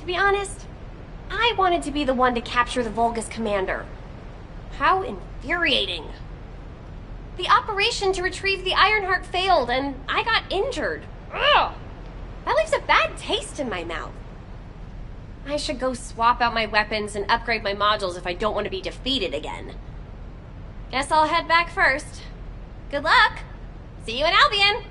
To be honest, I wanted to be the one to capture the Volga's commander. How infuriating. The operation to retrieve the Ironheart failed, and I got injured. Ugh! That leaves a bad taste in my mouth. I should go swap out my weapons and upgrade my modules if I don't want to be defeated again. Guess I'll head back first. Good luck! See you in Albion!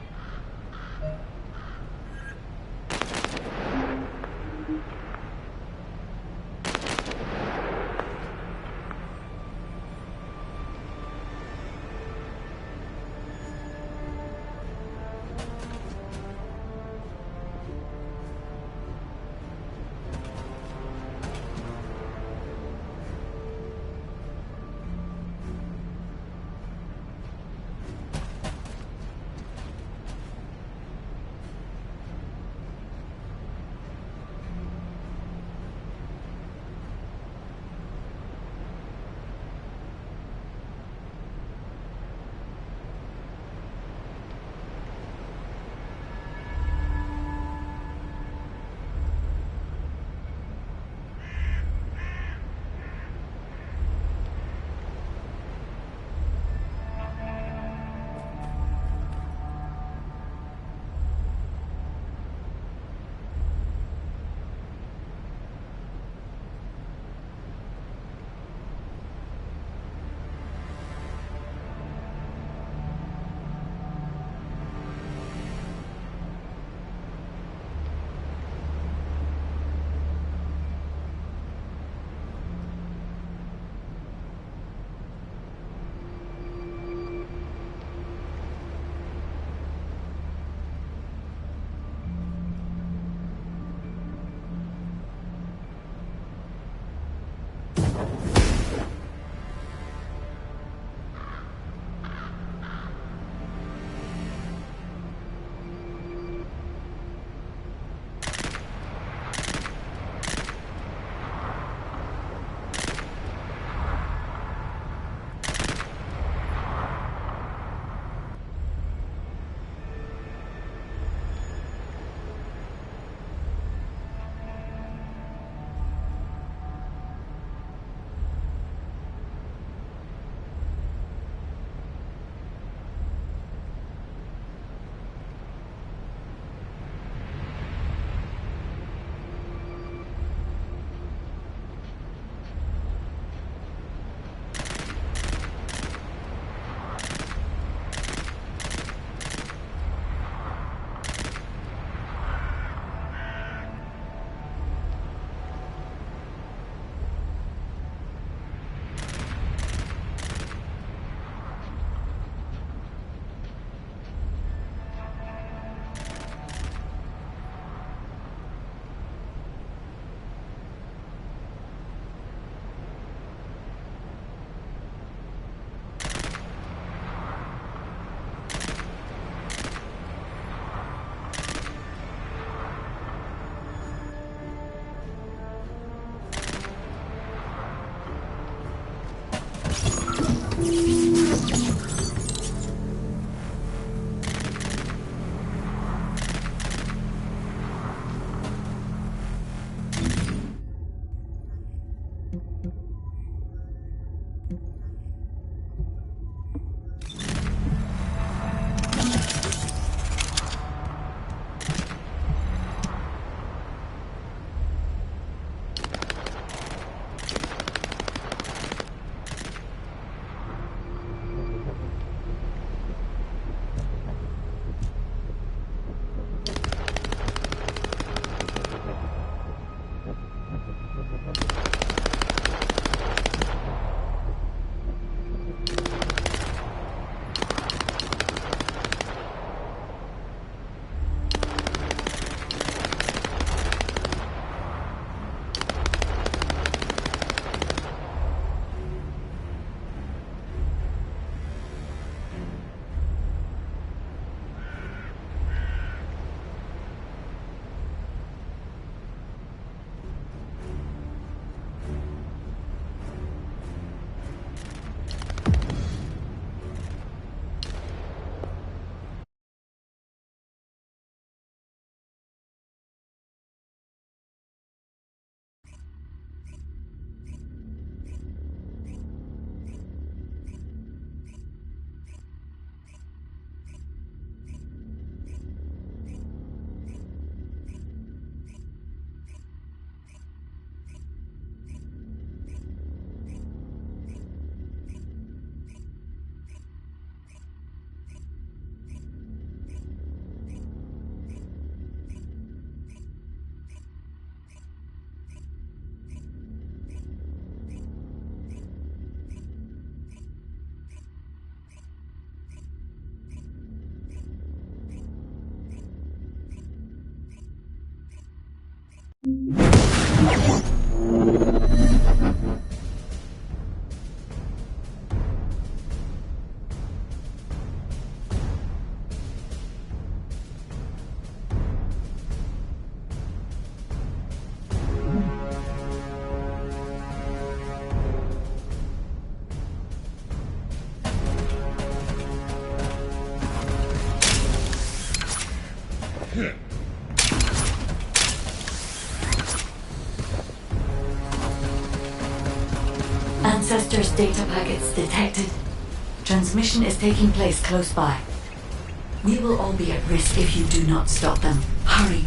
Ancestors' data packets detected. Transmission is taking place close by. We will all be at risk if you do not stop them. Hurry.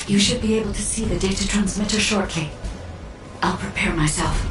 You should be able to see the data transmitter shortly. I'll prepare myself.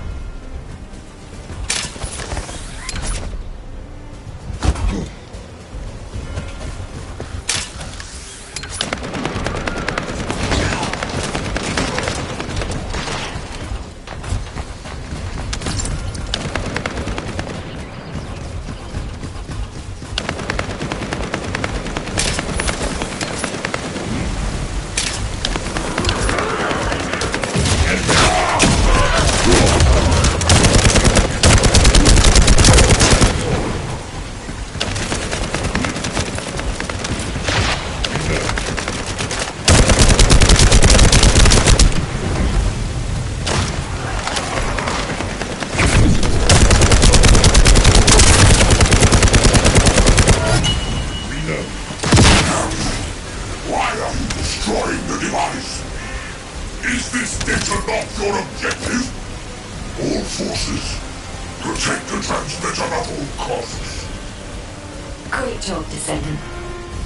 Great job, Descendant.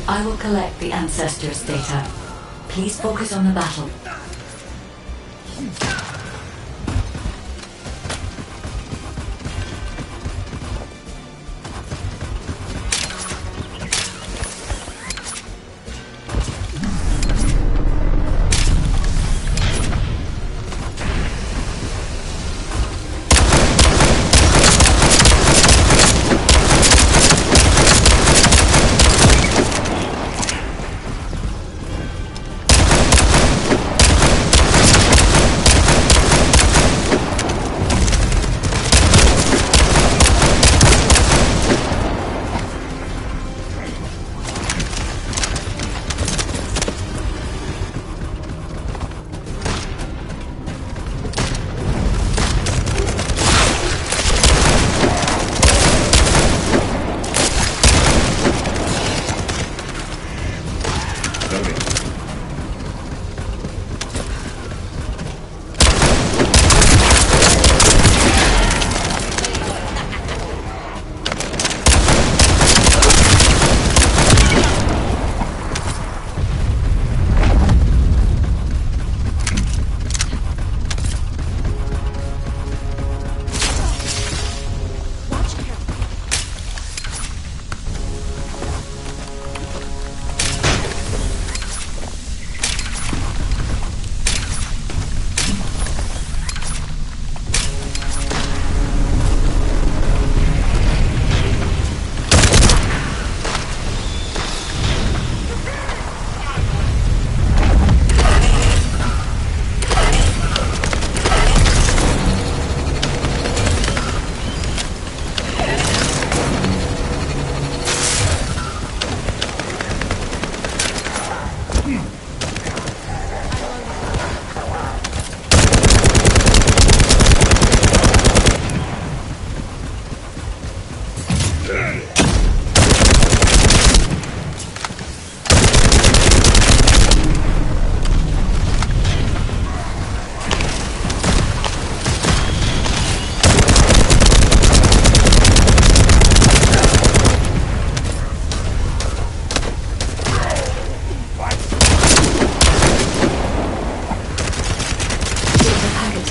I will collect the Ancestors' data. Please focus on the battle.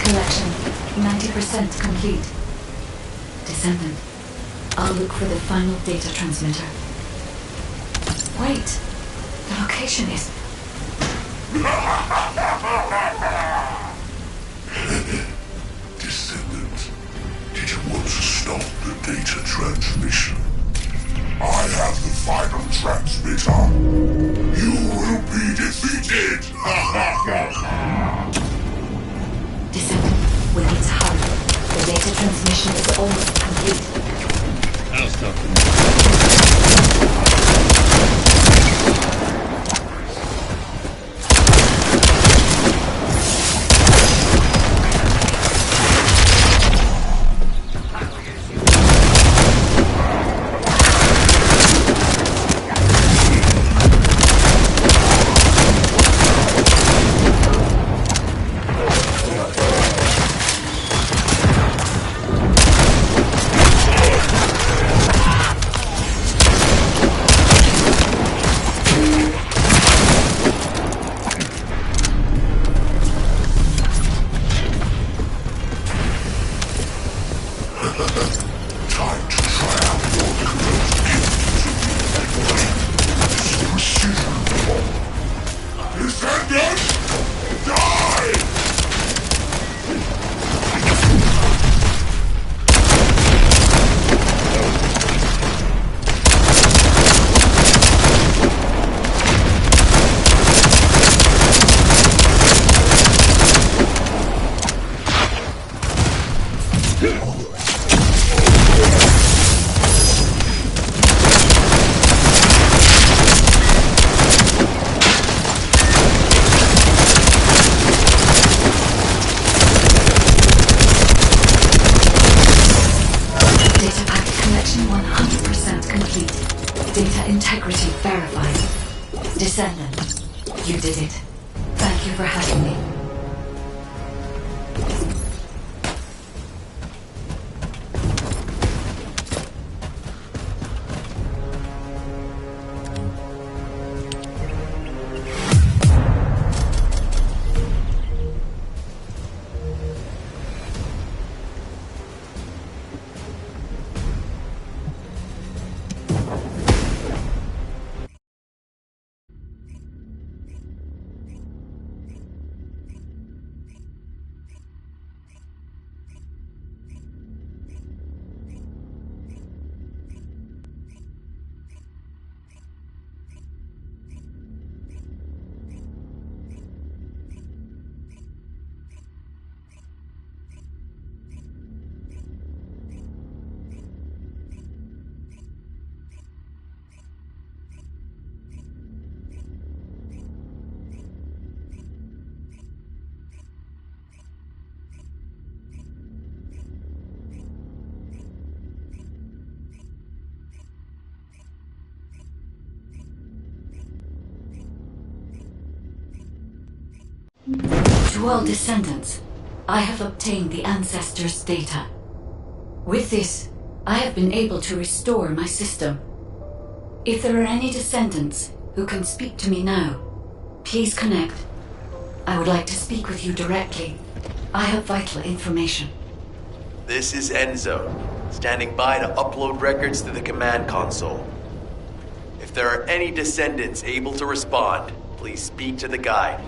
Collection, 90% complete. Descendant, I'll look for the final data transmitter. Wait, the location is... Descendant, did you want to stop the data transmission? I have the final transmitter. You will be defeated! Descendant, we need to hurry. The data transmission is almost complete. I'll stop. verified. Descendant, you did it. Thank you for having me. To all descendants, I have obtained the ancestors' data. With this, I have been able to restore my system. If there are any descendants who can speak to me now, please connect. I would like to speak with you directly. I have vital information. This is Enzo, standing by to upload records to the command console. If there are any descendants able to respond, please speak to the guide.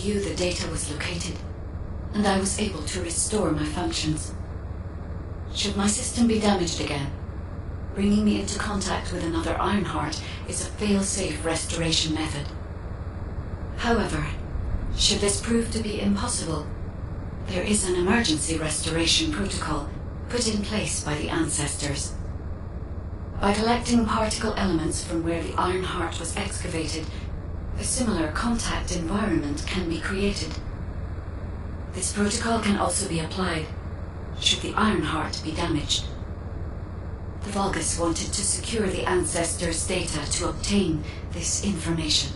you the data was located, and I was able to restore my functions. Should my system be damaged again, bringing me into contact with another Ironheart is a fail-safe restoration method. However, should this prove to be impossible, there is an emergency restoration protocol put in place by the ancestors. By collecting particle elements from where the Ironheart was excavated, a similar contact environment can be created. This protocol can also be applied should the Ironheart be damaged. The Vulgus wanted to secure the ancestors' data to obtain this information.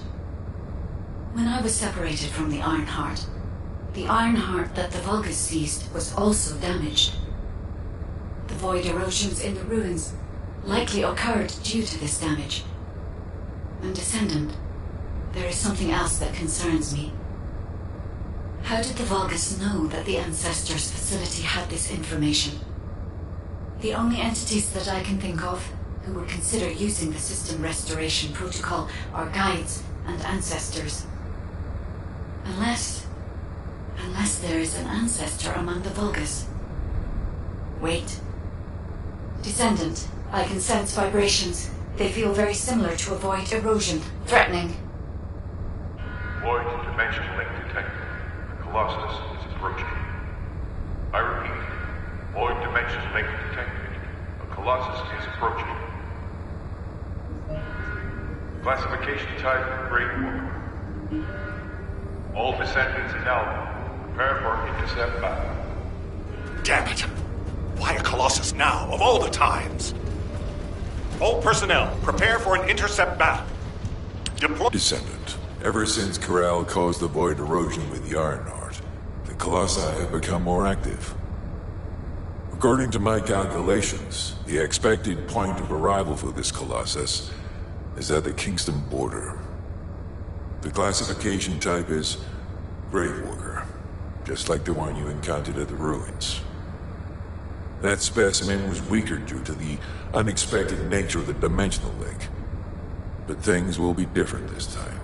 When I was separated from the Ironheart that the Vulgus seized was also damaged. The void erosions in the ruins likely occurred due to this damage. And Descendant, there is something else that concerns me. How did the Vulgus know that the Ancestors' facility had this information? The only entities that I can think of who would consider using the system restoration protocol are guides and ancestors. Unless there is an ancestor among the Vulgus. Wait. Descendant, I can sense vibrations. They feel very similar to a void erosion. Threatening. Void dimension link detected. The Colossus is approaching. I repeat, void dimension link detected. The Colossus is approaching. Classification type, Great Walker. All descendants in Alpha, prepare for intercept battle. Damn it! Why a Colossus now, of all the times? All personnel, prepare for an intercept battle. Deploy... Descendant, ever since Corral caused the void erosion with the Ironheart, the Colossi have become more active. According to my calculations, the expected point of arrival for this Colossus is at the Kingston border. The classification type is Gravewalker, just like the one you encountered at the ruins. That specimen was weaker due to the unexpected nature of the dimensional link. But things will be different this time.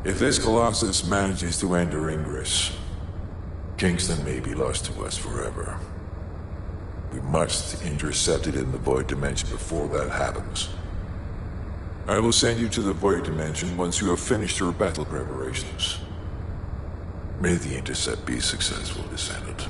If this Colossus manages to enter Ingress, Kingston may be lost to us forever. We must intercept it in the Void Dimension before that happens. I will send you to the Void Dimension once you have finished your battle preparations. May the intercept be successful, Descendant.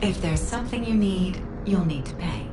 If there's something you need, you'll need to pay.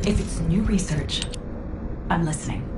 If it's new research, I'm listening.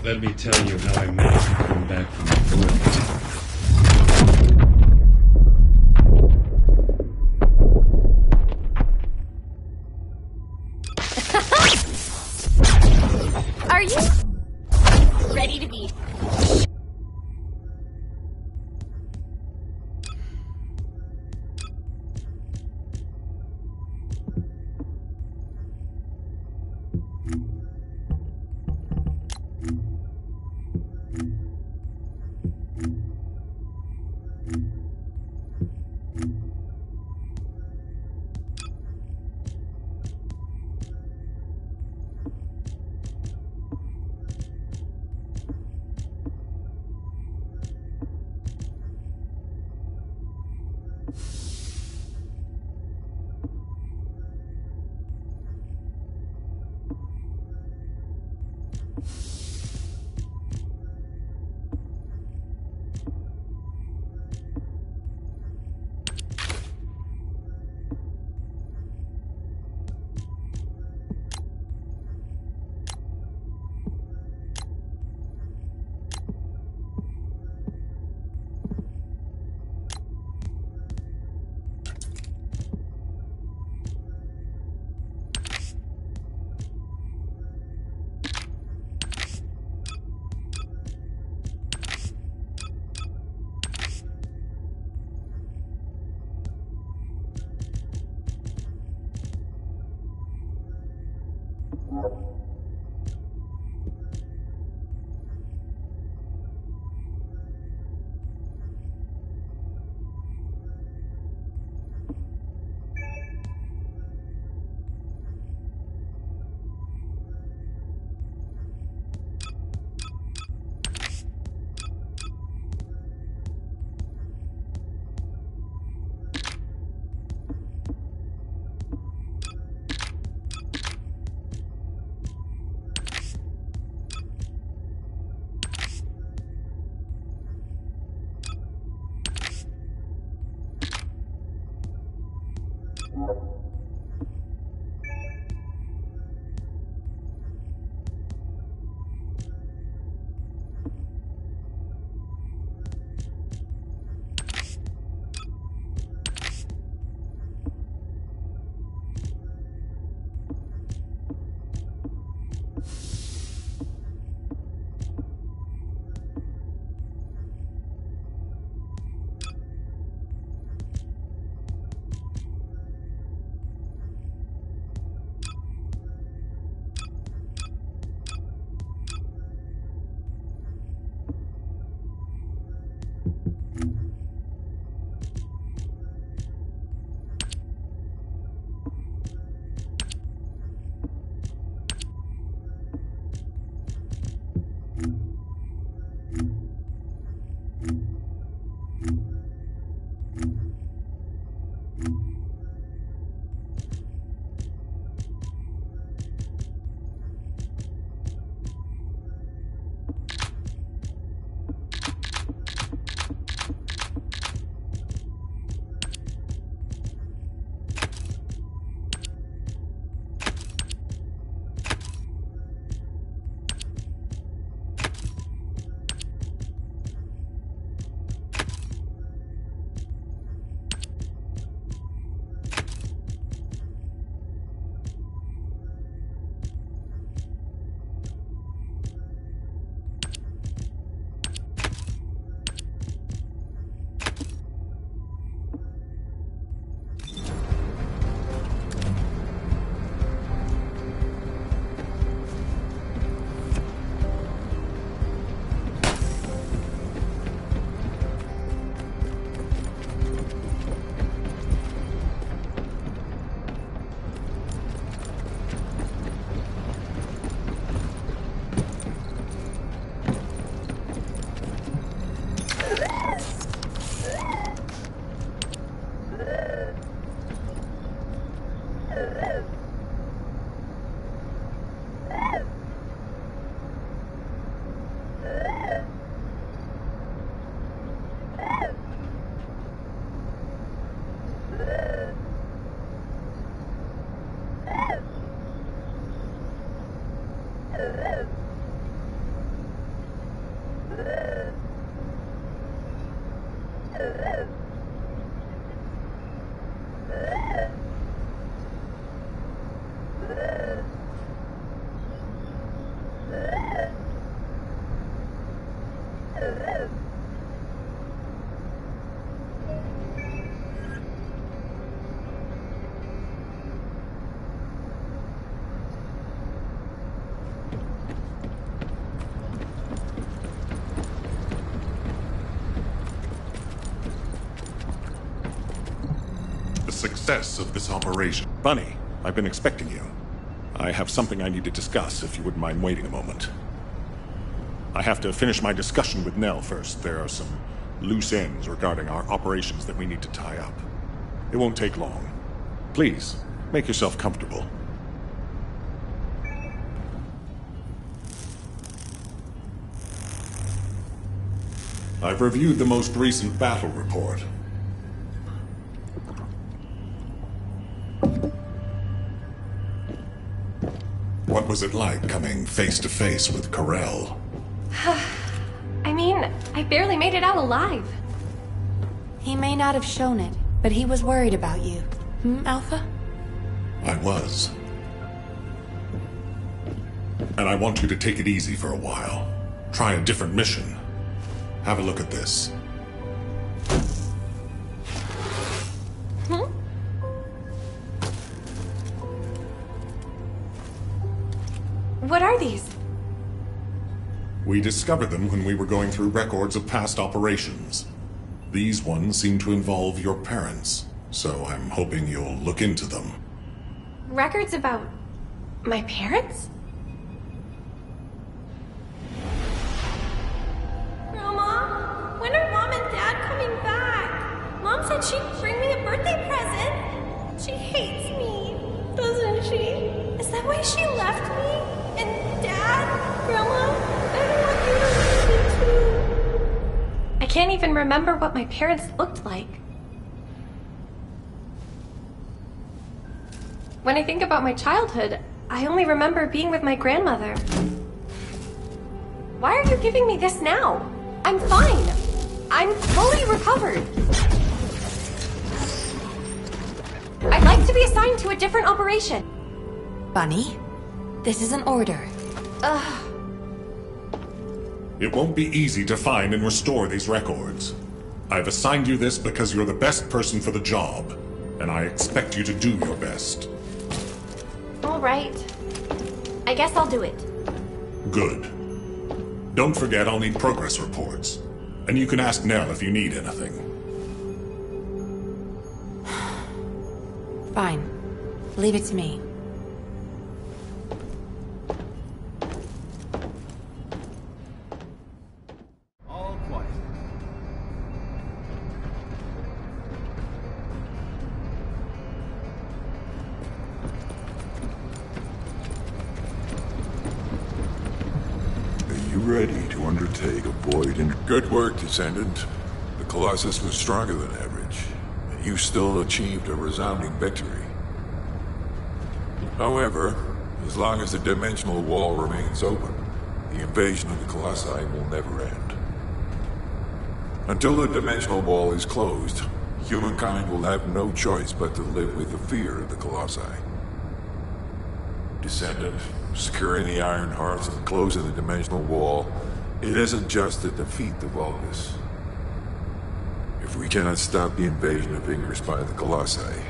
Let me tell you how I managed to come back from the void. Are you ready to be? Success of this operation. Bunny, I've been expecting you. I have something I need to discuss, if you wouldn't mind waiting a moment. I have to finish my discussion with Nell first. There are some loose ends regarding our operations that we need to tie up. It won't take long. Please, make yourself comfortable. I've reviewed the most recent battle report. What was it like coming face to face with Corell? I mean, I barely made it out alive. He may not have shown it, but he was worried about you. Alpha? I was. And I want you to take it easy for a while. Try a different mission. Have a look at this. What are these? We discovered them when we were going through records of past operations. These ones seem to involve your parents, so I'm hoping you'll look into them. Records about my parents? Grandma, when are Mom and Dad coming back? Mom said she'd bring me a birthday present. She hates me, doesn't she? Is that why she left me? And Dad, Grandma, I don't want you to leave me too. I can't even remember what my parents looked like. When I think about my childhood, I only remember being with my grandmother. Why are you giving me this now? I'm fine. I'm fully recovered. I'd like to be assigned to a different operation. Bunny, this is an order. It won't be easy to find and restore these records. I've assigned you this because you're the best person for the job, and I expect you to do your best. All right. I guess I'll do it. Good. Don't forget I'll need progress reports. And you can ask Nell if you need anything. Fine. Leave it to me. All quiet. Are you ready to undertake a void and... Good work, Descendant. The Colossus was stronger than average, and you still achieved a resounding victory. However, as long as the dimensional wall remains open, the invasion of the Colossi will never end. Until the dimensional wall is closed, humankind will have no choice but to live with the fear of the Colossi. Descendant, securing the Iron Hearts and closing the dimensional wall, it isn't just to defeat the Vulgus. If we cannot stop the invasion of Ingress by the Colossi,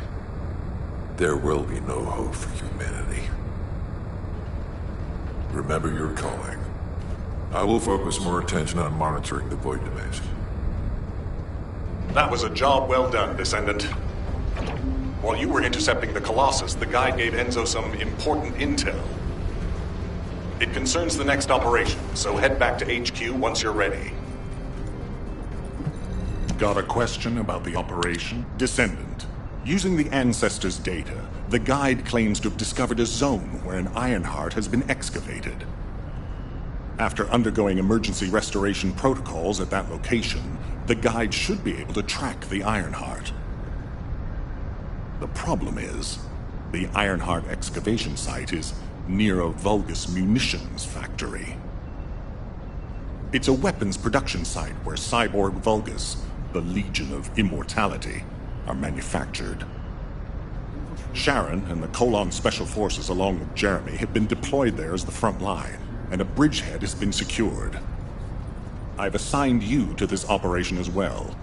there will be no hope for humanity. Remember your calling. I will focus more attention on monitoring the Void Dimension. That was a job well done, Descendant. While you were intercepting the Colossus, the guide gave Enzo some important intel. It concerns the next operation, so head back to HQ once you're ready. Got a question about the operation? Descendant. Using the Ancestors' data, the guide claims to have discovered a zone where an Ironheart has been excavated. After undergoing emergency restoration protocols at that location, the guide should be able to track the Ironheart. The problem is, the Ironheart excavation site is near a Vulgus munitions factory. It's a weapons production site where cyborg Vulgus, the Legion of Immortality, are manufactured. Sharon and the Colon Special Forces, along with Jeremy, have been deployed there as the front line, and a bridgehead has been secured. I've assigned you to this operation as well.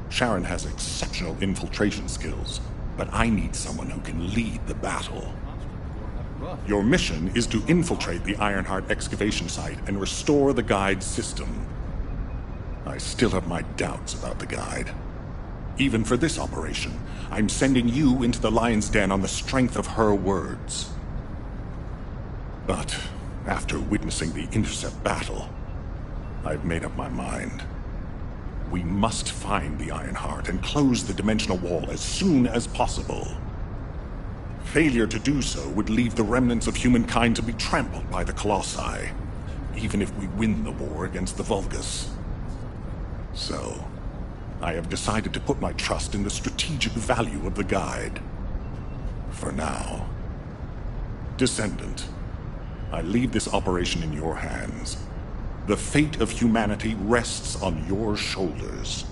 Sharon has exceptional infiltration skills, but I need someone who can lead the battle. Your mission is to infiltrate the Ironheart excavation site and restore the guide's system. I still have my doubts about the guide. Even for this operation, I'm sending you into the Lion's Den on the strength of her words. But after witnessing the intercept battle, I've made up my mind. We must find the Ironheart and close the dimensional wall as soon as possible. Failure to do so would leave the remnants of humankind to be trampled by the Colossi, even if we win the war against the Vulgus. So, I have decided to put my trust in the strategic value of the guide. For now. Descendant, I leave this operation in your hands. The fate of humanity rests on your shoulders.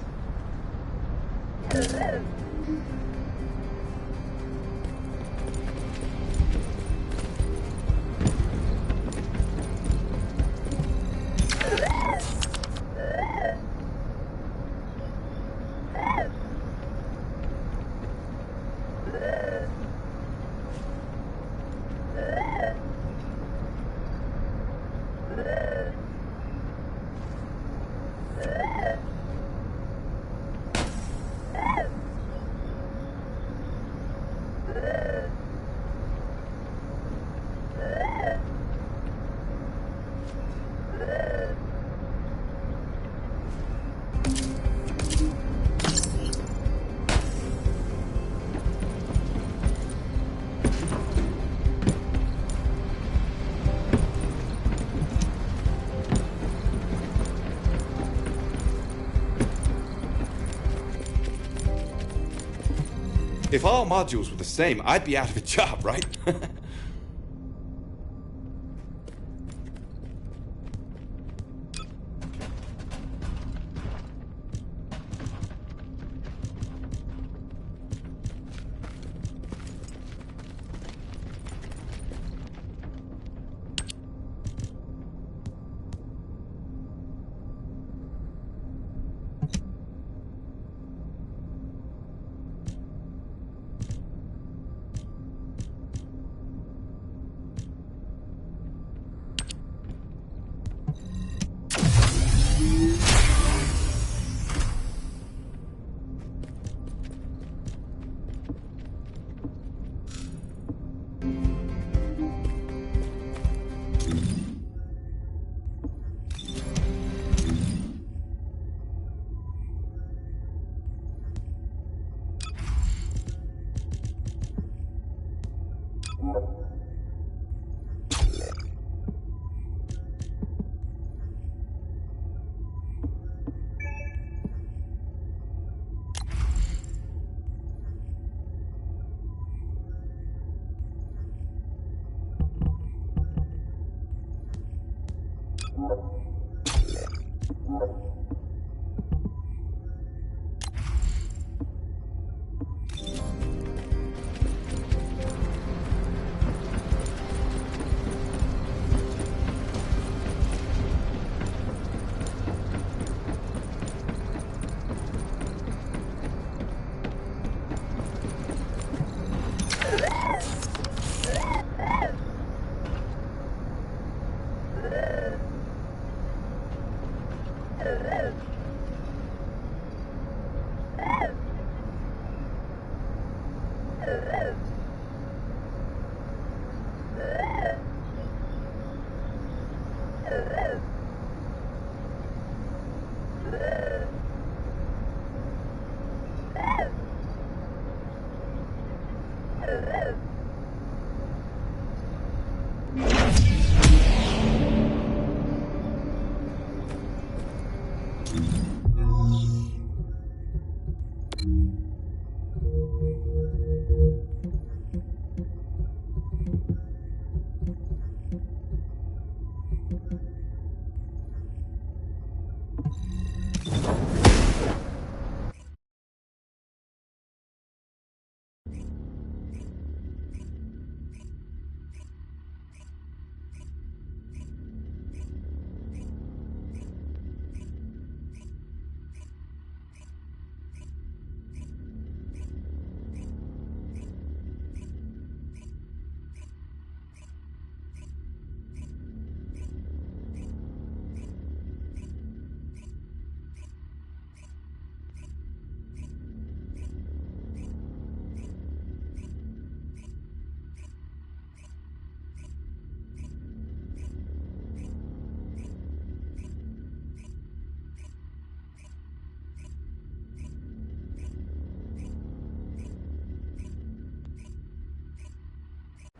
If all modules were the same, I'd be out of a job, right?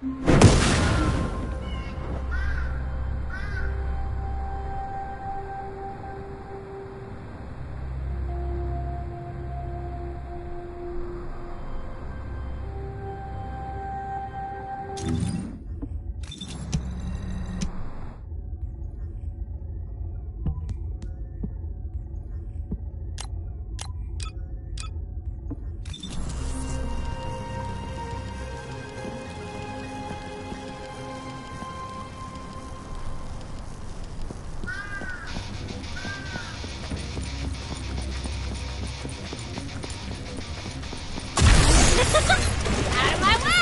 Out of my way!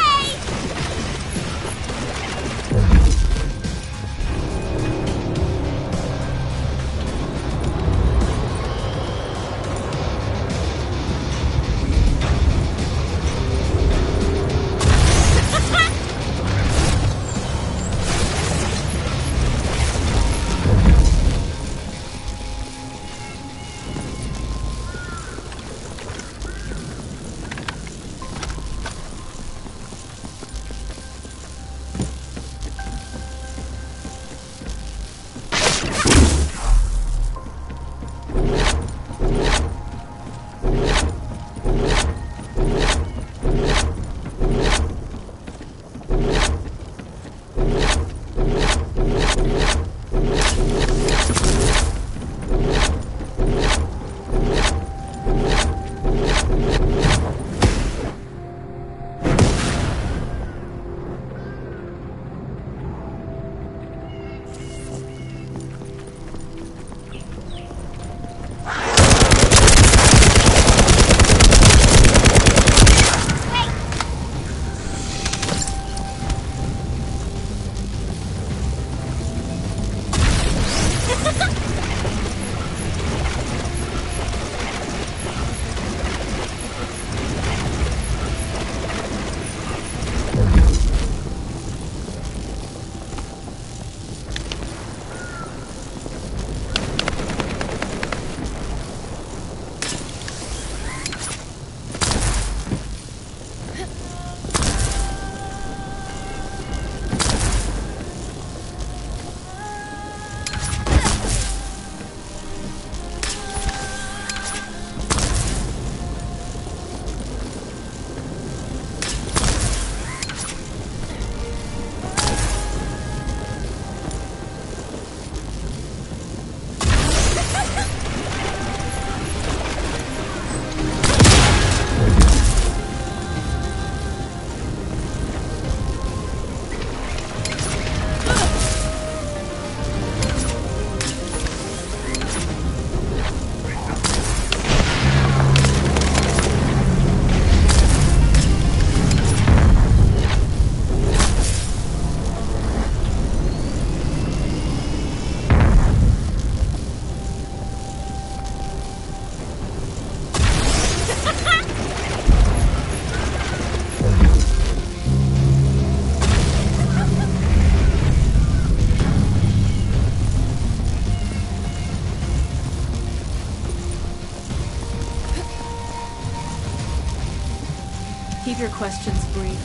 Keep your questions brief.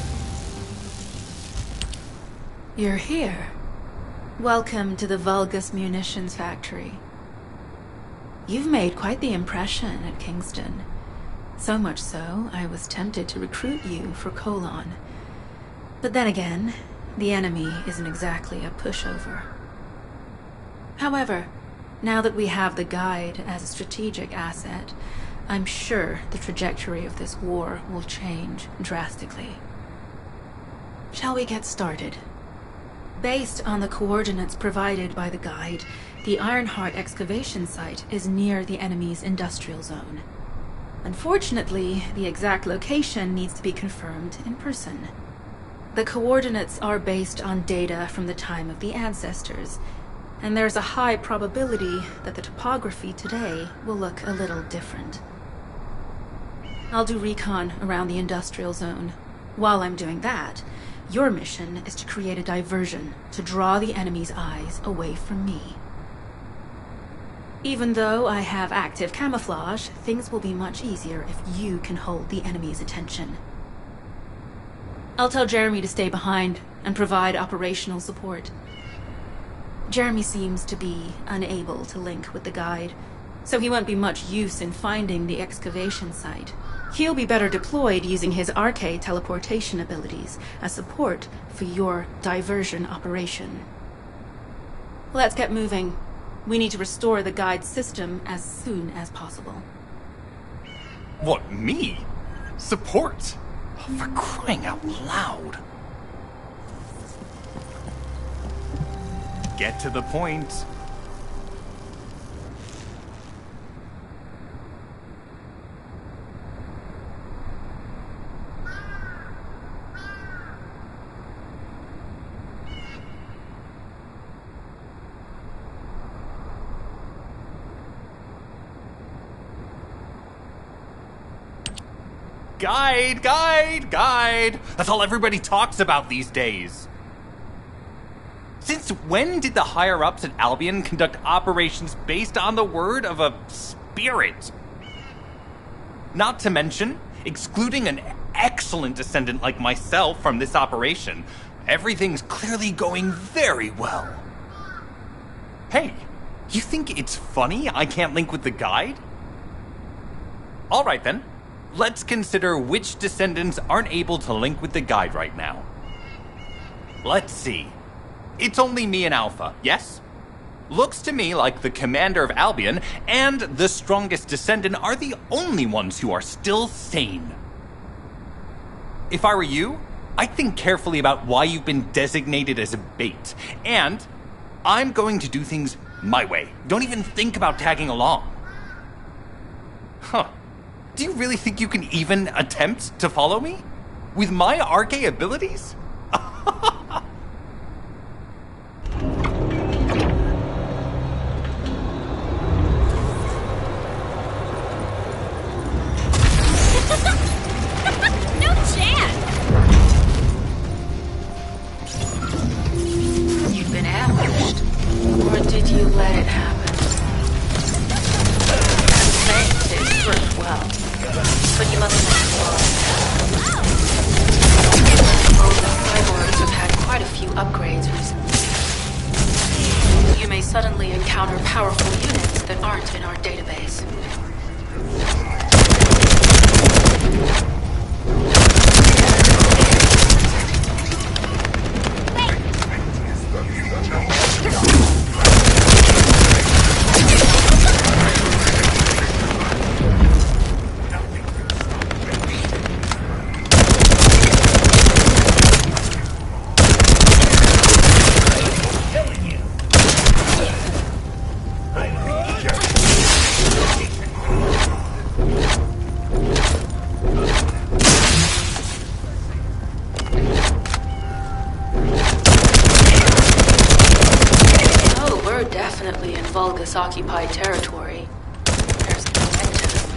You're here. Welcome to the Vulgus Munitions Factory. You've made quite the impression at Kingston. So much so, I was tempted to recruit you for Colon. But then again, the enemy isn't exactly a pushover. However, now that we have the Guide as a strategic asset, I'm sure the trajectory of this war will change drastically. Shall we get started? Based on the coordinates provided by the Guide, the Ironheart excavation site is near the enemy's industrial zone. Unfortunately, the exact location needs to be confirmed in person. The coordinates are based on data from the time of the ancestors, and there's a high probability that the topography today will look a little different. I'll do recon around the industrial zone. While I'm doing that, your mission is to create a diversion to draw the enemy's eyes away from me. Even though I have active camouflage, things will be much easier if you can hold the enemy's attention. I'll tell Jeremy to stay behind and provide operational support. Jeremy seems to be unable to link with the guide, so he won't be much use in finding the excavation site. He'll be better deployed using his RK teleportation abilities as support for your diversion operation. Let's get moving. We need to restore the guide's system as soon as possible. What, me? Support? Oh, for crying out loud. Get to the point. Guide, guide, guide. That's all everybody talks about these days. Since when did the higher-ups at Albion conduct operations based on the word of a spirit? Not to mention, excluding an excellent descendant like myself from this operation, everything's clearly going very well. Hey, you think it's funny I can't link with the guide? All right then. Let's consider which descendants aren't able to link with the guide right now. Let's see. It's only me and Alpha, yes? Looks to me like the commander of Albion and the strongest descendant are the only ones who are still sane. If I were you, I'd think carefully about why you've been designated as a bait, and I'm going to do things my way. Don't even think about tagging along. Huh. Do you really think you can even attempt to follow me? With my RK abilities? No chance! You've been ambushed. Or did you let it happen? I'm saying this worked well. But you must know the cyborgs have had quite a few upgrades recently. You may suddenly encounter powerful units that aren't in our database. Occupied territory. There's no end to them.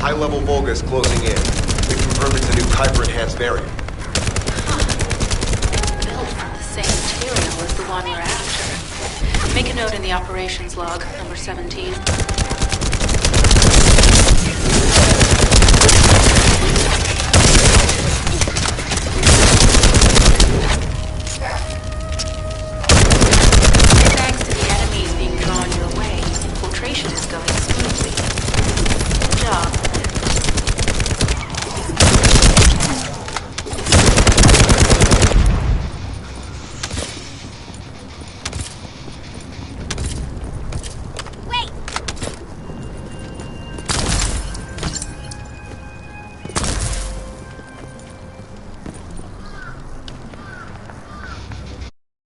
High-level Volgas closing in. They confirmed it's a new Kuiper-enhanced variant. Built from the same material as the one we're after. Make a note in the operations log, number 17.